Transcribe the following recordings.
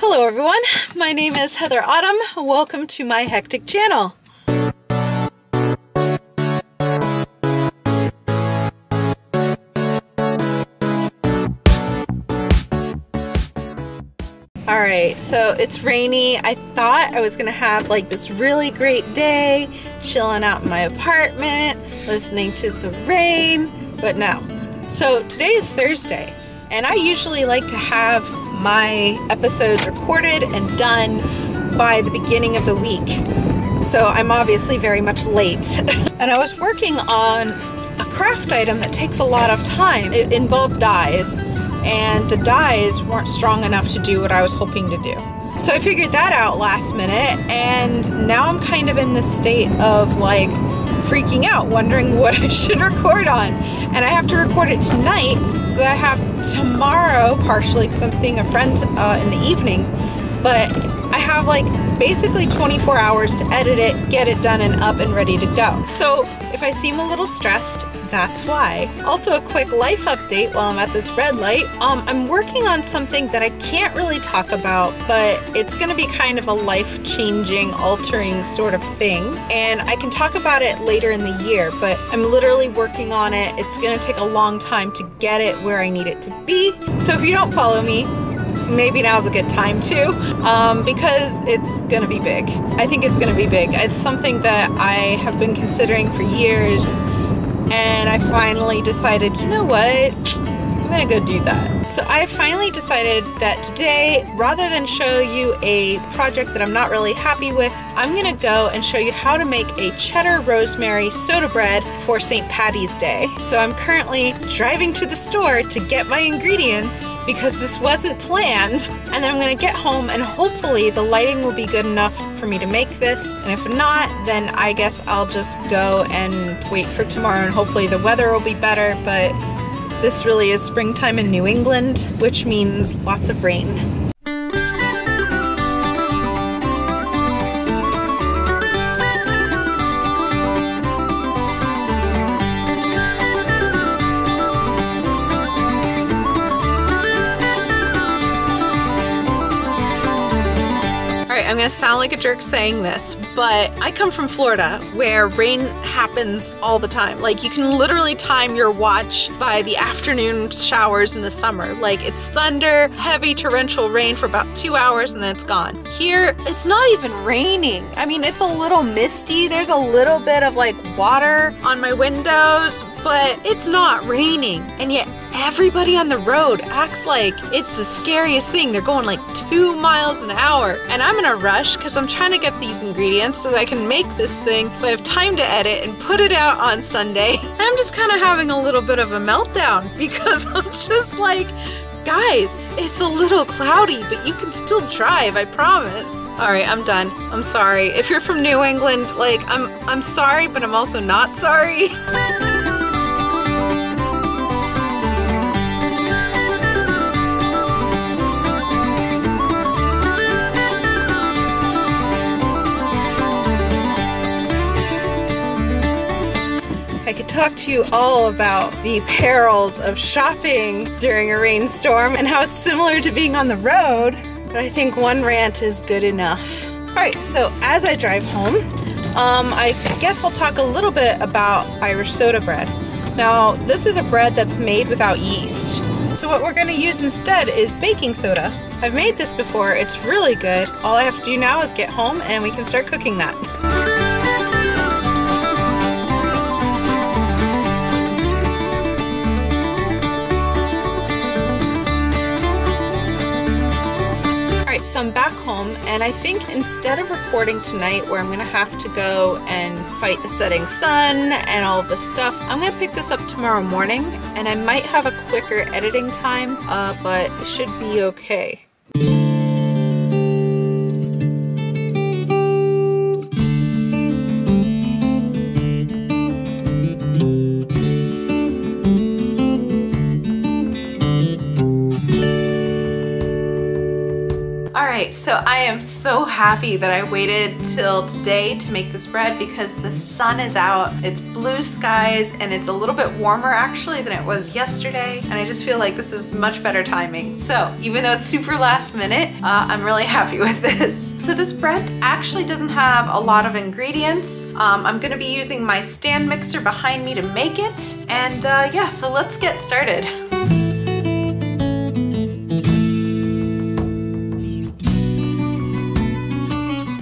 Hello everyone, my name is Heather Autumn. Welcome to my hectic channel. Alright, so it's rainy. I thought I was gonna have like this really great day, chilling out in my apartment, listening to the rain, but no. So today is Thursday, and I usually like to have my episodes recorded and done by the beginning of the week. So I'm obviously very much late. And I was working on a craft item that takes a lot of time. It involved dyes, and the dyes weren't strong enough to do what I was hoping to do. So I figured that out last minute, and now I'm kind of in this state of like freaking out, wondering what I should record on. And I have to record it tonight, so that I have tomorrow, partially because I'm seeing a friend in the evening, but I have like basically 24 hours to edit it, get it done and up and ready to go. So if I seem a little stressed, that's why. Also a quick life update while I'm at this red light. I'm working on something that I can't really talk about, but it's gonna be kind of a life-changing, altering sort of thing. And I can talk about it later in the year, but I'm literally working on it. It's gonna take a long time to get it where I need it to be. So if you don't follow me, maybe now's a good time too, because it's gonna be big. I think it's gonna be big. It's something that I have been considering for years, and I finally decided, you know what, I'm gonna go do that. So I finally decided that today, rather than show you a project that I'm not really happy with, I'm gonna go and show you how to make a Cheddar Rosemary Soda Bread for St. Patty's Day. So I'm currently driving to the store to get my ingredients because this wasn't planned, and then I'm gonna get home and hopefully the lighting will be good enough for me to make this, and if not, then I guess I'll just go and wait for tomorrow and hopefully the weather will be better. But this really is springtime in New England, which means lots of rain. I'm gonna sound like a jerk saying this, but I come from Florida where rain happens all the time. Like, you can literally time your watch by the afternoon showers in the summer. Like, it's thunder, heavy torrential rain for about 2 hours and then it's gone. Here, it's not even raining. I mean, it's a little misty. There's a little bit of like water on my windows, but it's not raining. And yet everybody on the road acts like it's the scariest thing. They're going like 2 miles an hour. And I'm in a rush because I'm trying to get these ingredients so that I can make this thing so I have time to edit and put it out on Sunday. And I'm just kind of having a little bit of a meltdown because I'm just like, guys, it's a little cloudy, but you can still drive, I promise. All right, I'm done. I'm sorry. If you're from New England, like, I'm sorry, but I'm also not sorry. I could talk to you all about the perils of shopping during a rainstorm and how it's similar to being on the road, but I think one rant is good enough. All right, so as I drive home, I guess I'll talk a little bit about Irish soda bread. Now, this is a bread that's made without yeast. So what we're gonna use instead is baking soda. I've made this before, it's really good. All I have to do now is get home and we can start cooking that. So I'm back home, and I think instead of recording tonight where I'm gonna have to go and fight the setting sun and all of this stuff, I'm gonna pick this up tomorrow morning, and I might have a quicker editing time, but it should be okay. All right, so I am so happy that I waited till today to make this bread because the sun is out, it's blue skies, and it's a little bit warmer actually than it was yesterday. And I just feel like this is much better timing. So even though it's super last minute, I'm really happy with this. So this bread actually doesn't have a lot of ingredients. I'm gonna be using my stand mixer behind me to make it. And yeah, so let's get started.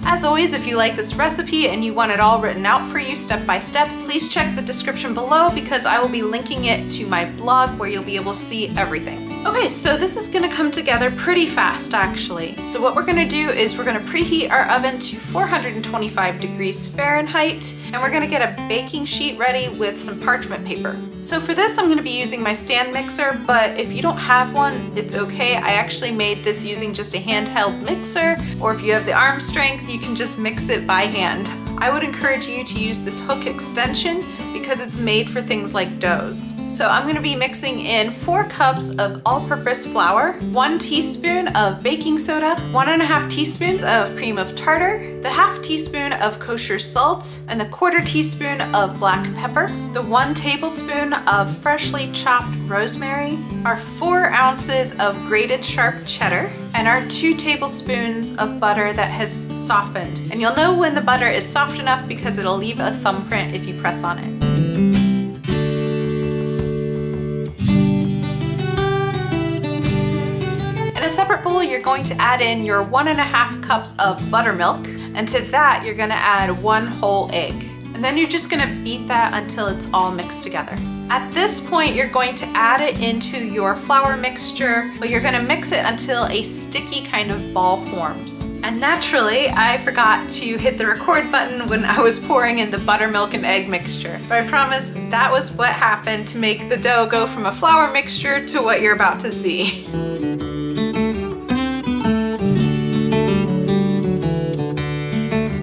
As always, if you like this recipe and you want it all written out for you step by step, please check the description below because I will be linking it to my blog where you'll be able to see everything. Okay, so this is gonna come together pretty fast actually. So what we're gonna do is we're gonna preheat our oven to 425 degrees Fahrenheit, and we're gonna get a baking sheet ready with some parchment paper. So for this, I'm gonna be using my stand mixer, but if you don't have one, it's okay. I actually made this using just a handheld mixer, or if you have the arm strength, you can just mix it by hand. I would encourage you to use this hook extension because it's made for things like doughs. So I'm gonna be mixing in 4 cups of all-purpose flour, 1 teaspoon of baking soda, 1.5 teaspoons of cream of tartar, the 1/2 teaspoon of kosher salt, and the 1/4 teaspoon of black pepper, the 1 tablespoon of freshly chopped rosemary, our 4 ounces of grated sharp cheddar, and our 2 tablespoons of butter that has softened. And you'll know when the butter is soft enough because it'll leave a thumbprint if you press on it. In a separate bowl, you're going to add in your 1.5 cups of buttermilk, and to that, you're gonna add 1 whole egg. And then you're just gonna beat that until it's all mixed together. At this point, you're going to add it into your flour mixture, but you're gonna mix it until a sticky kind of ball forms. And naturally, I forgot to hit the record button when I was pouring in the buttermilk and egg mixture. But I promise that was what happened to make the dough go from a flour mixture to what you're about to see.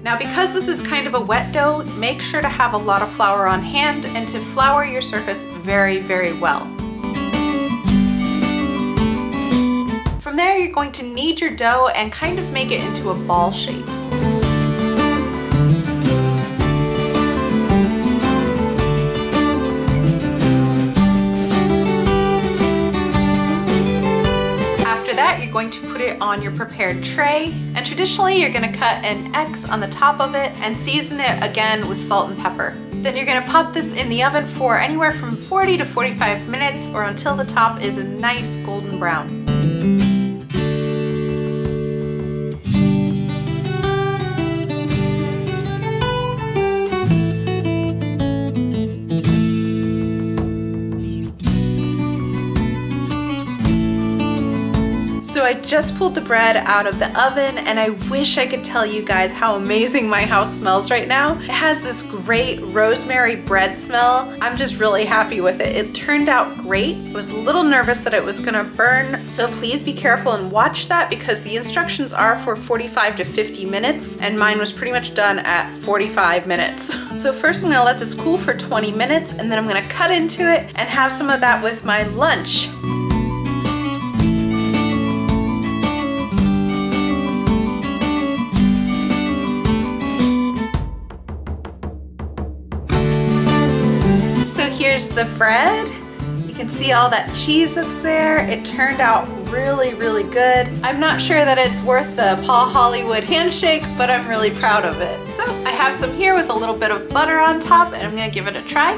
Now because this is kind of a wet dough, make sure to have a lot of flour on hand and to flour your surface very, very well. From there, you're going to knead your dough and kind of make it into a ball shape. You're going to put it on your prepared tray, and traditionally you're going to cut an X on the top of it and season it again with salt and pepper. Then you're going to pop this in the oven for anywhere from 40 to 45 minutes or until the top is a nice golden brown. So I just pulled the bread out of the oven, and I wish I could tell you guys how amazing my house smells right now. It has this great rosemary bread smell. I'm just really happy with it. It turned out great. I was a little nervous that it was gonna burn, so please be careful and watch that because the instructions are for 45 to 50 minutes, and mine was pretty much done at 45 minutes. So first I'm gonna let this cool for 20 minutes, and then I'm gonna cut into it and have some of that with my lunch. Here's the bread. You can see all that cheese that's there. It turned out really, really good. I'm not sure that it's worth the Paul Hollywood handshake, but I'm really proud of it. So I have some here with a little bit of butter on top, and I'm gonna give it a try.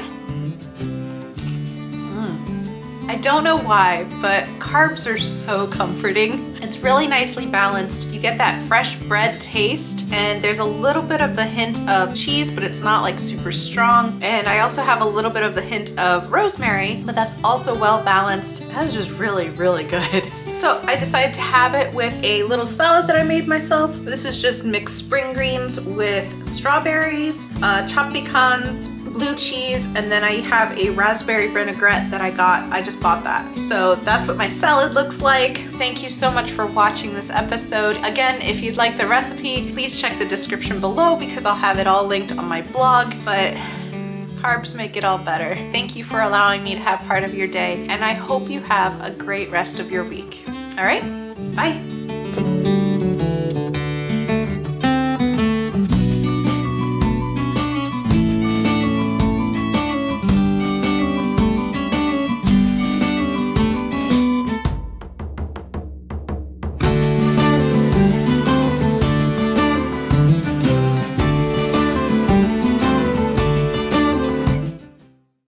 I don't know why, but carbs are so comforting. It's really nicely balanced. You get that fresh bread taste, and there's a little bit of the hint of cheese, but it's not like super strong. And I also have a little bit of the hint of rosemary, but that's also well balanced. That's just really, really good. So I decided to have it with a little salad that I made myself. This is just mixed spring greens with strawberries, chopped pecans, blue cheese, and then I have a raspberry vinaigrette that I just bought that. So that's what my salad looks like. Thank you so much for watching this episode. Again, if you'd like the recipe, please check the description below because I'll have it all linked on my blog, but carbs make it all better. Thank you for allowing me to have part of your day, and I hope you have a great rest of your week. All right, bye.